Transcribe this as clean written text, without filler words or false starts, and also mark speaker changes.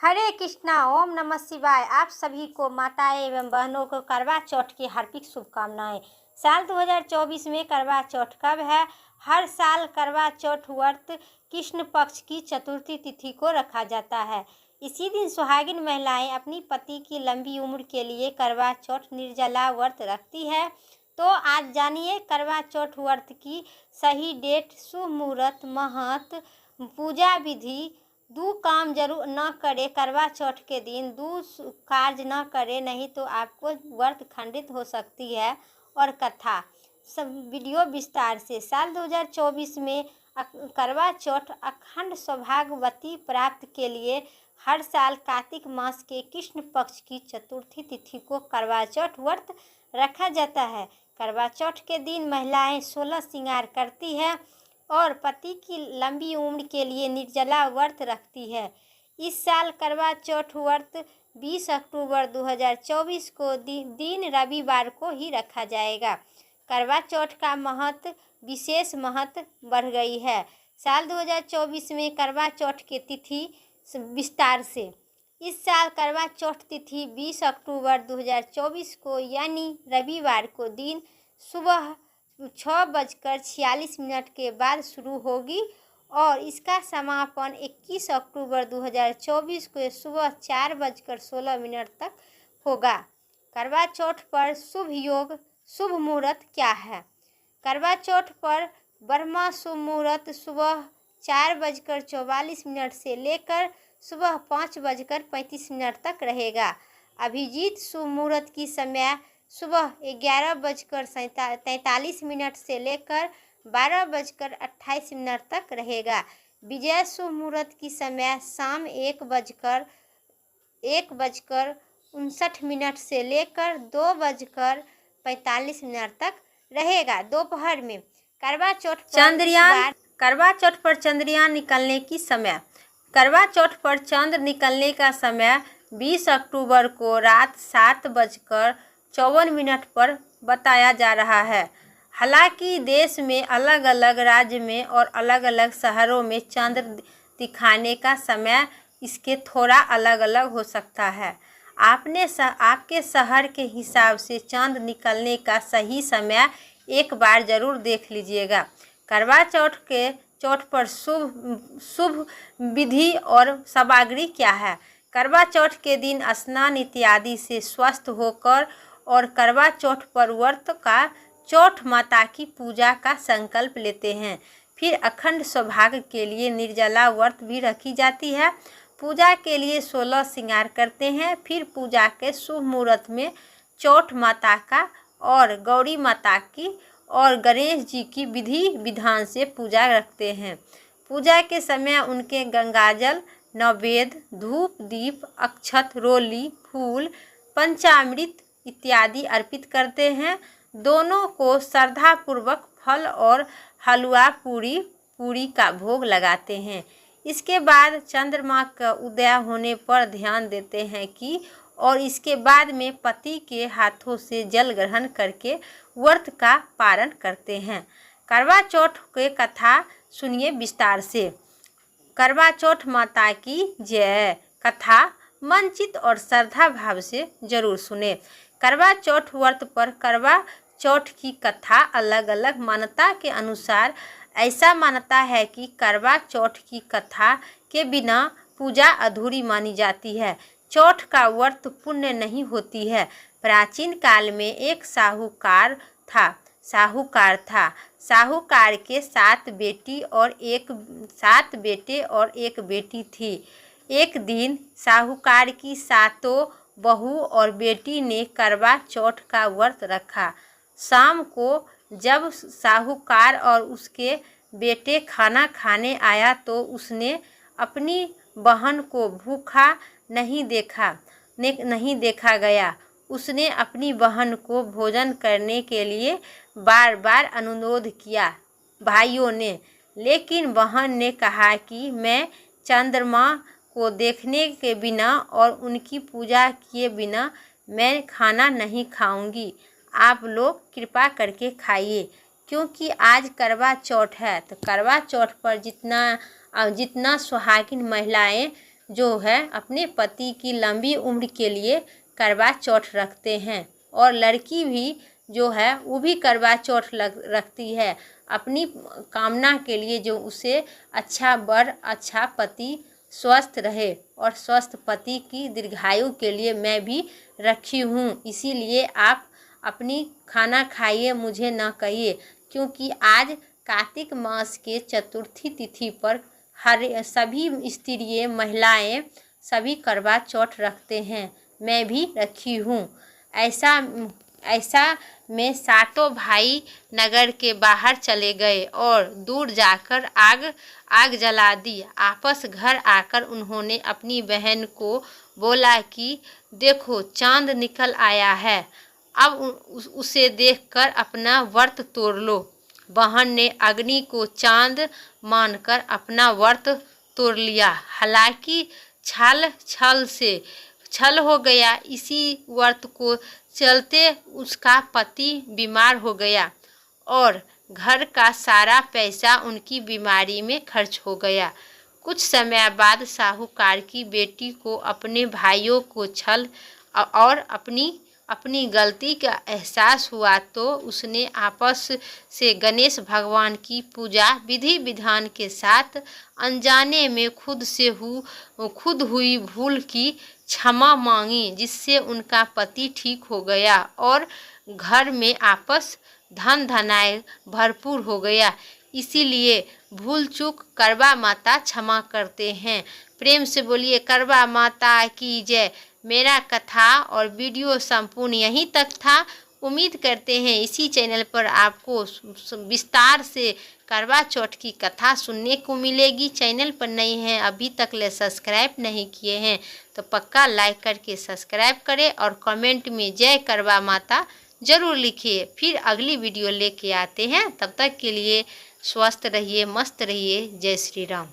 Speaker 1: हरे कृष्णा, ओम नमः शिवाय। आप सभी को माताएं एवं बहनों को करवा चौथ की हार्दिक शुभकामनाएं। साल 2024 में करवा चौथ कब है? हर साल करवा चौथ व्रत कृष्ण पक्ष की चतुर्थी तिथि को रखा जाता है। इसी दिन सुहागिन महिलाएं अपनी पति की लंबी उम्र के लिए करवा चौथ निर्जला व्रत रखती है। तो आज जानिए करवा चौथ व्रत की सही डेट, शुभ मुहूर्त, महत्व, पूजा विधि। दो काम जरूर न करें करवा चौथ के दिन, दो कार्य न करें, नहीं तो आपको व्रत खंडित हो सकती है। और कथा सब वीडियो विस्तार से। साल 2024 में करवा चौथ अखंड सौभाग्यवती प्राप्त के लिए हर साल कार्तिक मास के कृष्ण पक्ष की चतुर्थी तिथि को करवा चौथ व्रत रखा जाता है। करवा चौथ के दिन महिलाएं 16 श्रृंगार करती है और पति की लंबी उम्र के लिए निर्जला व्रत रखती है। इस साल करवा चौथ व्रत 20 अक्टूबर 2024 को दिन रविवार को ही रखा जाएगा। करवा चौथ का महत्व, विशेष महत्व बढ़ गई है। साल 2024 में करवा चौथ की तिथि विस्तार से। इस साल करवा चौथ तिथि 20 अक्टूबर 2024 को यानी रविवार को दिन सुबह 6:46 के बाद शुरू होगी और इसका समापन 21 अक्टूबर 2024 को सुबह 4:16 तक होगा। करवा चौथ पर शुभ योग, शुभ मुहूर्त क्या है? करवा चौथ पर ब्रह्मा शुभ मुहूर्त सुबह 4:44 से लेकर सुबह 5:35 तक रहेगा। अभिजीत शुभ मुहूर्त की समय सुबह 11:43 से लेकर 12:28 तक रहेगा। विजय शुभ मुहूर्त की समय शाम 1:59 से लेकर 2:45 तक रहेगा। दोपहर में करवा चौथ
Speaker 2: चंद्रयान। करवा चौथ पर चंद्रयान निकलने की समय। करवा चौथ पर चंद्र निकलने का समय 20 अक्टूबर को रात 7:54 पर बताया जा रहा है। हालांकि देश में अलग अलग राज्य में और अलग अलग शहरों में चंद्र दिखाने का समय इसके थोड़ा अलग अलग हो सकता है। आपके शहर के हिसाब से चंद्र निकलने का सही समय एक बार ज़रूर देख लीजिएगा। करवा चौथ पर शुभ विधि और सामग्री क्या है? करवा चौथ के दिन स्नान इत्यादि से स्वस्थ होकर और करवा चौथ पर व्रत का चौथ माता की पूजा का संकल्प लेते हैं। फिर अखंड सौभाग्य के लिए निर्जला व्रत भी रखी जाती है। पूजा के लिए 16 श्रृंगार करते हैं। फिर पूजा के शुभ मुहूर्त में चौथ माता का और गौरी माता की और गणेश जी की विधि विधान से पूजा रखते हैं। पूजा के समय उनके गंगाजल, नैवेद्य, धूप, दीप, अक्षत, रोली, फूल, पंचामृत इत्यादि अर्पित करते हैं। दोनों को श्रद्धापूर्वक फल और हलवा पूरी का भोग लगाते हैं। इसके बाद चंद्रमा का उदय होने पर ध्यान देते हैं कि और इसके बाद में पति के हाथों से जल ग्रहण करके व्रत का पारण करते हैं। करवा चौथ के कथा सुनिए विस्तार से। करवा चौथ माता की जय कथा मनचित और श्रद्धा भाव से जरूर सुने। करवा चौथ व्रत पर करवा चौथ की कथा अलग अलग मान्यता के अनुसार ऐसा मानता है कि करवा चौथ की कथा के बिना पूजा अधूरी मानी जाती है। चौथ का व्रत पुण्य नहीं होती है। प्राचीन काल में एक साहूकार था। साहूकार के 7 बेटे और एक बेटी थी। एक दिन साहूकार की 7 बहू और बेटी ने करवा चौथ का व्रत रखा। शाम को जब साहूकार और उसके बेटे खाना खाने आया तो उसने अपनी बहन को भूखा नहीं देखा गया। उसने अपनी बहन को भोजन करने के लिए बार बार अनुरोध किया भाइयों ने, लेकिन बहन ने कहा कि मैं चंद्रमा को देखने के बिना और उनकी पूजा किए बिना मैं खाना नहीं खाऊंगी। आप लोग कृपा करके खाइए, क्योंकि आज करवा चौथ है। तो करवा चौथ पर जितना सुहागिन महिलाएं जो है अपने पति की लंबी उम्र के लिए करवा चौथ रखते हैं। और लड़की भी जो है वो भी करवा चौथ रखती है अपनी कामना के लिए, जो उसे अच्छा वर, अच्छा पति, स्वस्थ रहे और स्वस्थ पति की दीर्घायु के लिए मैं भी रखी हूँ। इसीलिए आप अपनी खाना खाइए, मुझे ना कहिए, क्योंकि आज कार्तिक मास के चतुर्थी तिथि पर सभी स्त्रियाँ, महिलाएं सभी करवा चौथ रखते हैं, मैं भी रखी हूँ। ऐसा में सातों भाई नगर के बाहर चले गए और दूर जाकर आग जला दी। आपस घर आकर उन्होंने अपनी बहन को बोला कि देखो चांद निकल आया है, अब उसे देखकर अपना व्रत तोड़ लो। बहन ने अग्नि को चांद मानकर अपना व्रत तोड़ लिया। हालांकि छल हो गया। इसी व्रत को चलते उसका पति बीमार हो गया और घर का सारा पैसा उनकी बीमारी में खर्च हो गया। कुछ समय बाद साहूकार की बेटी को अपने भाइयों को छल और अपनी गलती का एहसास हुआ, तो उसने आपस से गणेश भगवान की पूजा विधि विधान के साथ अनजाने में खुद हुई भूल की क्षमा मांगी, जिससे उनका पति ठीक हो गया और घर में आपस धन धनाय भरपूर हो गया। इसीलिए भूल चूक करवा माता क्षमा करते हैं। प्रेम से बोलिए करवा माता की जय। मेरा कथा और वीडियो संपूर्ण यहीं तक था। उम्मीद करते हैं इसी चैनल पर आपको विस्तार से करवा चौथ की कथा सुनने को मिलेगी। चैनल पर नए हैं, अभी तक ले सब्सक्राइब नहीं किए हैं तो पक्का लाइक करके सब्सक्राइब करें और कमेंट में जय करवा माता ज़रूर लिखिए। फिर अगली वीडियो लेके आते हैं, तब तक के लिए स्वस्थ रहिए, मस्त रहिए। जय श्री राम।